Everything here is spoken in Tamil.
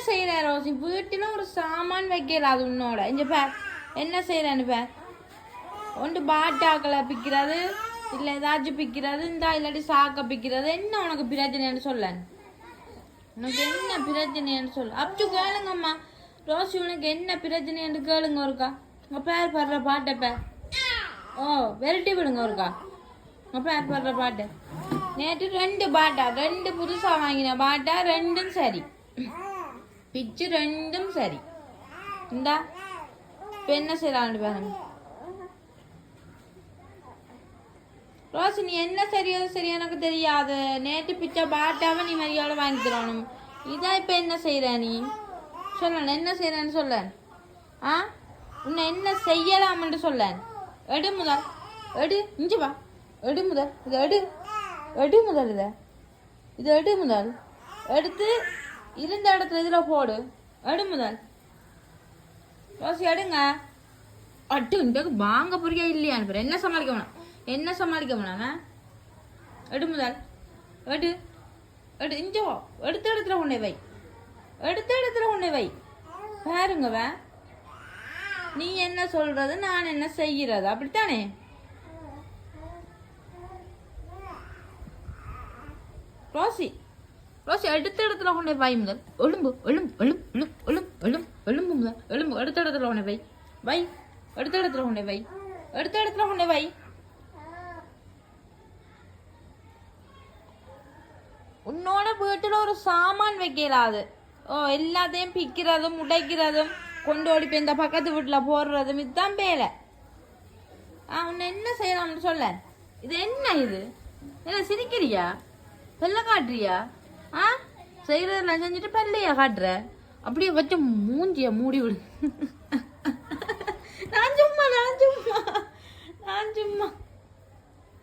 செய்யற ரோசி? வீட்டுல ஒரு சாமான் வைக்கல அது உன்னோட. இங்க பார் என்ன செய்யறேன்னு பார். ஒன்று பாட்டாக்களை பிக்கிறது, இல்ல ஏதாச்சும் பிக்கிறது, இந்த இல்லாட்டி சாக்க பிக்கிறது. என்ன உனக்கு பிரச்சனைன்னு சொல்ல? உனக்கு என்ன பிரச்சனைன்னு சொல்லு. அப்சு கேளுங்கம்மா. ரோசி உனக்கு என்ன பிரச்சனைன்னு கேளுங்க ஒருக்கா. உங்க பேர் படுற பாட்டை பேர். ஓ வெரைட்டி விடுங்க ஒருக்கா. உங்க பேர் படுற பாட்டு. நேற்று 2 பாட்டா, 2 புதுசா வாங்கின பாட்டா, 2ம் சரி. பிச்சு 2ம் சரி. இந்தா இப்ப என்ன செய்யலான்னு பாருங்க. ரோசி நீ என்ன சரியோ சரியா எனக்கு தெரியாது. நேற்று பிச்ச பாட்டாவை நீ மரியாதை வாங்கி தரணும். இதான் இப்ப என்ன செய்யற நீ? சொல்ல என்ன செய்யறன்னு சொல்ல. ஆ உன்னை என்ன செய்யலாம்னு சொல்ல. எடு முதல், எடு இஞ்சி வா. எடு முதல், இது எடு. எடு முதல், இது எடு முதல். எடுத்து இருந்த இடத்துல இதுல போடு. எடு முதல். ரோசி எடுங்க. அட்டு வாங்க புரியா இல்லையான்னு என்ன சமாளிக்க வேணாம். என்ன சமாளிக்க வேணாங்க. எடு முதல், எடு எடு இஞ்சோ. எடுத்த இடத்துல உன்னை வை. எடுத்த இடத்துல உன்னை வை. பாருங்க நீ என்ன சொல்றது, நான் என்ன செய்யறது, அப்படித்தானே? ரோசி ரோசி எடுத்த இடத்துல உன்னை வை முதல். எலும்பு எலும்பு எலும்பு எலும்பு எலும்பு எலும்பு முதல். எலும்பு எடுத்த இடத்துல உன்னை வை. வை எடுத்த இடத்துல உன்னை வை. எடுத்த இடத்துல உன்னை வை. உன்னோட வீட்டுல ஒரு சாமான் வைக்கலாது. ஓ எல்லாத்தையும் பிக்கிறதும் உடைக்கிறதும் கொண்டு ஓடி போய் இந்த பக்கத்து வீட்டுல போடுறதும் இதுதான் வேலை. உன்னை என்ன செய்யலாம்னு சொல்ல. இது என்ன? இது என்ன சிரிக்கிறியா? பெல்ல காட்டுறியா? செய்யறதெல்லாம் செஞ்சுட்டு பெல்லையா காட்டுற? அப்படியே வச்சு மூஞ்சிய மூடி விடு.